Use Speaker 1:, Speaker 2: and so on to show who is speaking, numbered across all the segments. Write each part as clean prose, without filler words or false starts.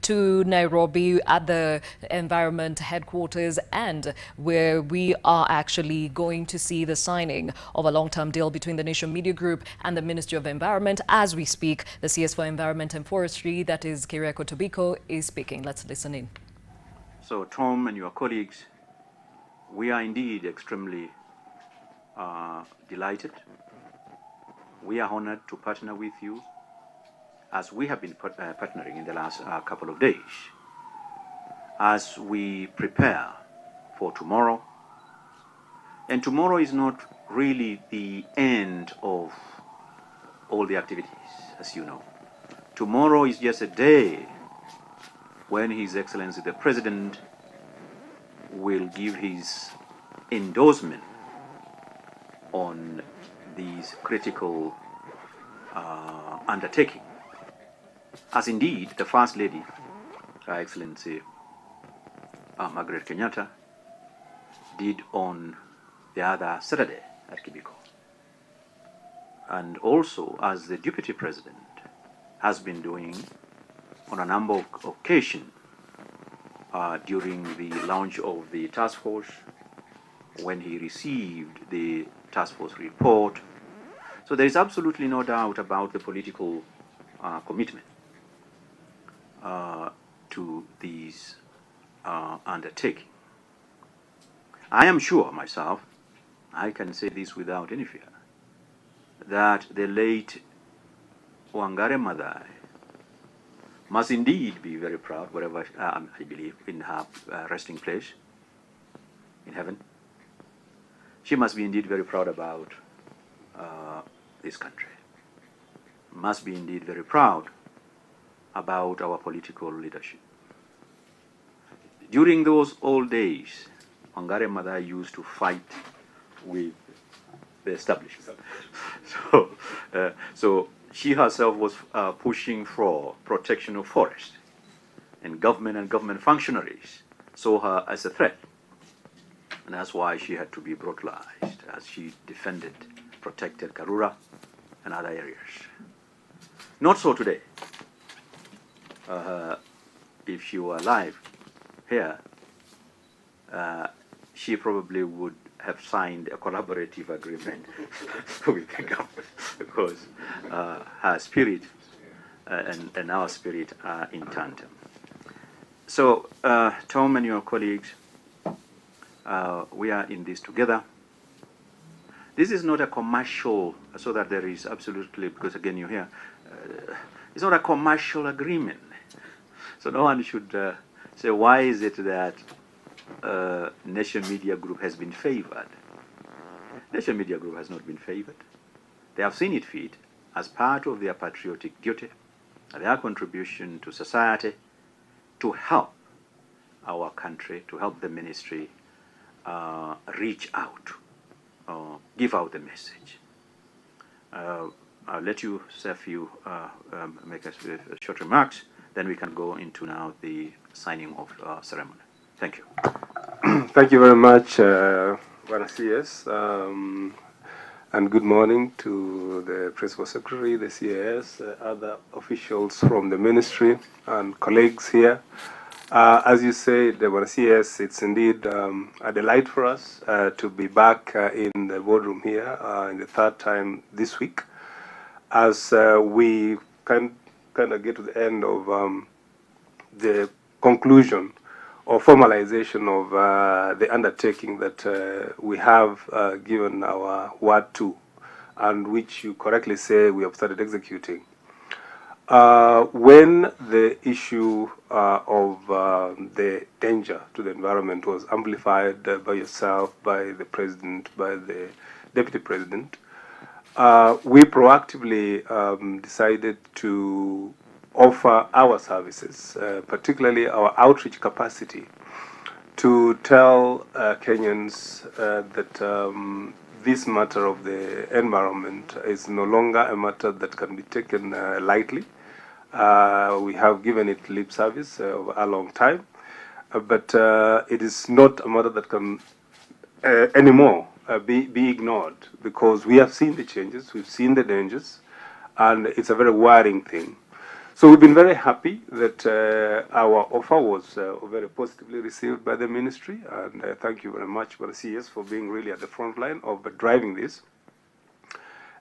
Speaker 1: to Nairobi at the environment headquarters, and where we are actually going to see the signing of a long-term deal between the Nation Media Group and the Ministry of Environment. As we speak, the CS for Environment and Forestry, that is Keriako Tobiko, is speaking. Let's listen in.
Speaker 2: So Tom and your colleagues, we are indeed extremely delighted. We are honored to partner with you, as we have been partnering in the last couple of days, as we prepare for tomorrow. And tomorrow is not really the end of all the activities, as you know. Tomorrow is just a day when His Excellency the President will give his endorsement on these critical undertaking, as indeed the First Lady, Her Excellency Margaret Kenyatta, did on the other Saturday at Tobiko. And also as the Deputy President has been doing on a number of occasions during the launch of the task force, when he received the task force report. So there is absolutely no doubt about the political commitment to these undertakings. I am sure myself, I can say this without any fear, that the late Wangari Maathai must indeed be very proud, wherever I believe, in her resting place in heaven. She must be indeed very proud about this country. Must be indeed very proud about our political leadership. During those old days, Wangari Maathai used to fight with the establishment. So she herself was pushing for protection of forest, and government functionaries saw her as a threat. And that's why she had to be brutalized, as she defended, protected Karura and other areas. Not so today. If she were alive here, she probably would have signed a collaborative agreement with the government, because her spirit and our spirit are in tandem. So, Tom and your colleagues, we are in this together. This is not a commercial, so that there is absolutely, because again you hear, it's not a commercial agreement. So no one should say, why is it that Nation Media Group has been favored? Nation Media Group has not been favored. They have seen it fit as part of their patriotic duty, their contribution to society, to help our country, to help the ministry reach out, give out the message. I'll let you say a few, make a short remarks, then we can go into now the signing of ceremony. Thank you.
Speaker 3: Thank you very much, Bwana CS, and good morning to the Principal Secretary, the CAS, other officials from the ministry, and colleagues here. As you said, Bwana CS, it's indeed a delight for us to be back in the boardroom here in the third time this week, as we kind of get to the end of the conclusion or formalization of the undertaking that we have given our word to, and which you correctly say we have started executing. When the issue of the danger to the environment was amplified by yourself, by the President, by the Deputy President, we proactively decided to offer our services, particularly our outreach capacity, to tell Kenyans that this matter of the environment is no longer a matter that can be taken lightly. We have given it lip service over a long time, but it is not a matter that can anymore be ignored, because we have seen the changes, we've seen the dangers, and it's a very worrying thing. So we've been very happy that our offer was very positively received by the ministry, and thank you very much for the CS for being really at the front line of driving this.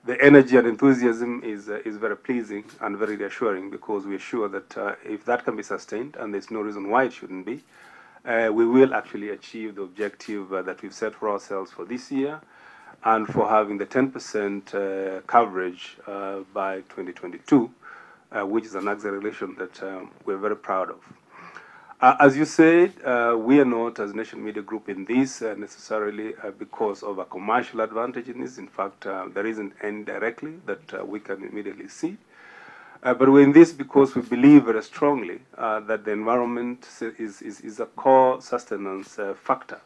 Speaker 3: The energy and enthusiasm is very pleasing and very reassuring, because we're sure that if that can be sustained, and there's no reason why it shouldn't be, we will actually achieve the objective that we've set for ourselves for this year, and for having the 10% coverage by 2022, which is an acceleration that we're very proud of. As you said, we are not, as Nation Media Group, in this necessarily because of a commercial advantage in this. In fact, there isn't any directly that we can immediately see. But we're in this because we believe very strongly that the environment is a core sustenance factor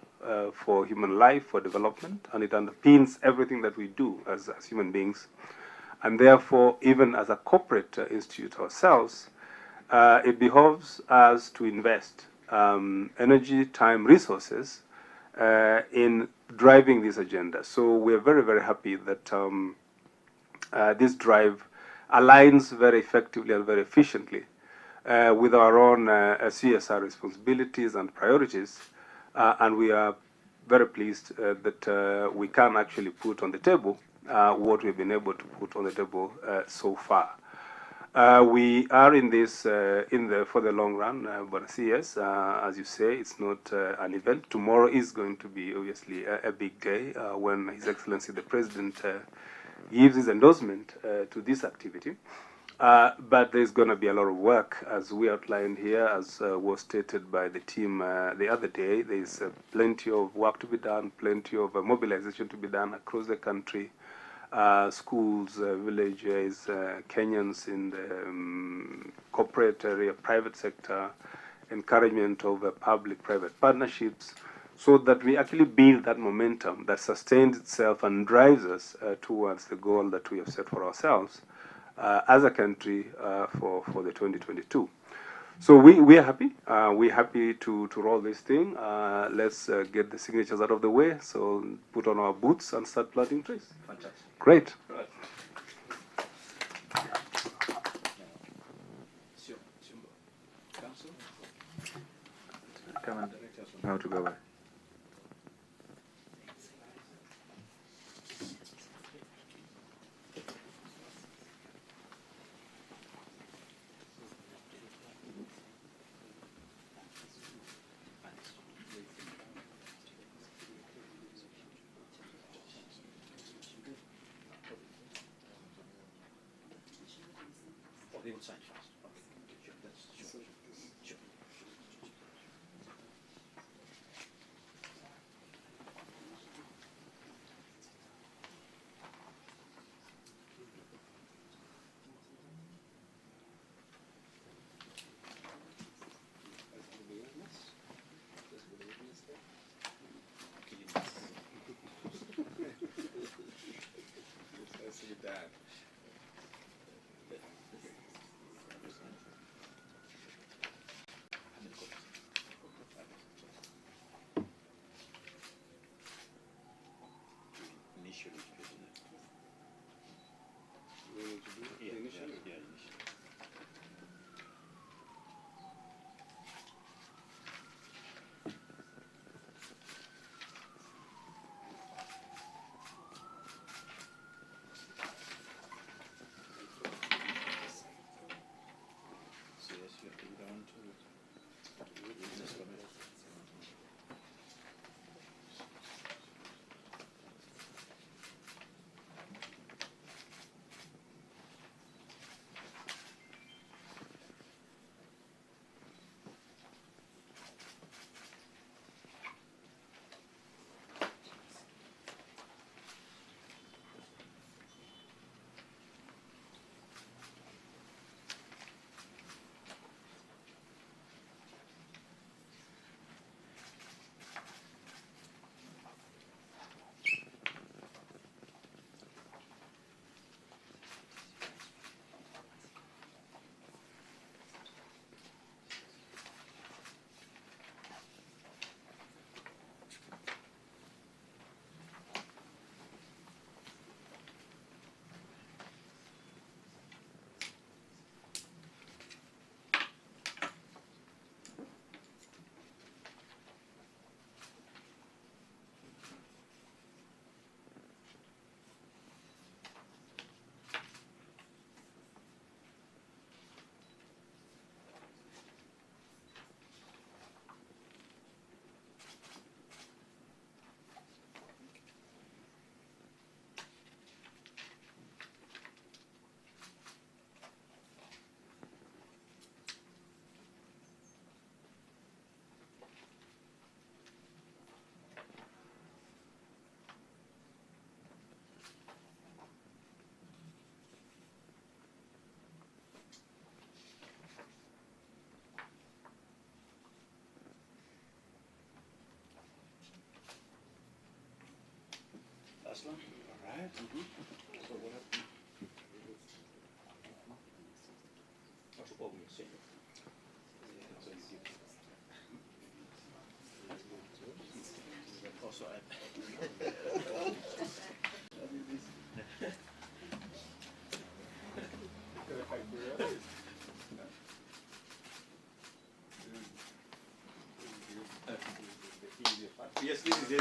Speaker 3: for human life, for development, and it underpins everything that we do as human beings. And therefore, even as a corporate institute ourselves, it behoves us to invest energy, time, resources in driving this agenda. So we're very, very happy that this drive aligns very effectively and very efficiently with our own CSR responsibilities and priorities, and we are very pleased that we can actually put on the table what we've been able to put on the table so far. We are in this for the long run, but CS, as you say, it's not an event. Tomorrow is going to be obviously a big day when His Excellency the President gives his endorsement to this activity. But there's going to be a lot of work, as we outlined here, as was stated by the team the other day. There's plenty of work to be done, plenty of mobilization to be done across the country. Schools, villages, Kenyans in the corporate area, private sector, encouragement of public-private partnerships, so that we actually build that momentum that sustains itself and drives us towards the goal that we have set for ourselves as a country for the 2022. So we are happy. We're happy to roll this thing. Let's get the signatures out of the way. So put on our boots and start planting trees.
Speaker 2: Fantastic.
Speaker 3: Great.
Speaker 2: Come on. How to go away. No,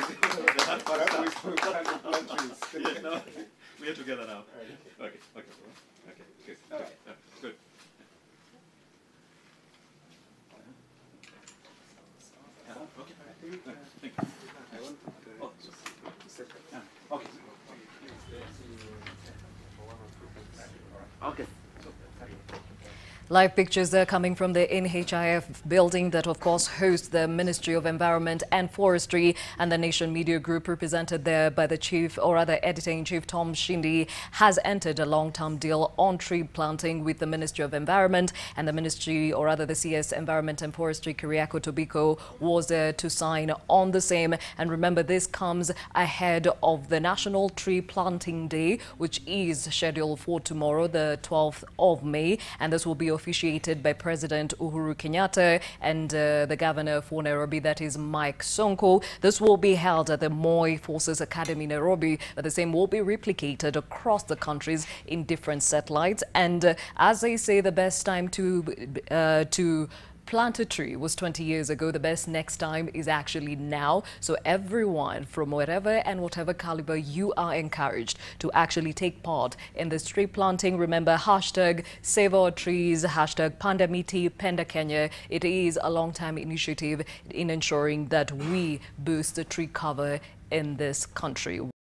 Speaker 2: we are together now. Okay. Good. Okay.
Speaker 1: Live pictures are coming from the NHIF building that, of course, hosts the Ministry of Environment and Forestry, and the Nation Media Group, represented there by the chief, or rather editor-in-chief Tom Mshindi, has entered a long-term deal on tree planting with the Ministry of Environment, and the Ministry, or rather the CS Environment and Forestry, Keriako Tobiko, was there to sign on the same. And remember, this comes ahead of the National Tree Planting Day, which is scheduled for tomorrow, the 12th of May, and this will be officiated by President Uhuru Kenyatta and the governor for Nairobi, that is Mike Sonko. This will be held at the Moi Forces Academy, Nairobi, but the same will be replicated across the countries in different satellites. And as they say, the best time to plant a tree was 20 years ago. The best next time is actually now. So everyone from wherever and whatever caliber, you are encouraged to actually take part in this tree planting. Remember, hashtag Save Our Trees, hashtag Pandamiti, Penda Kenya. It is a long-time initiative in ensuring that we boost the tree cover in this country.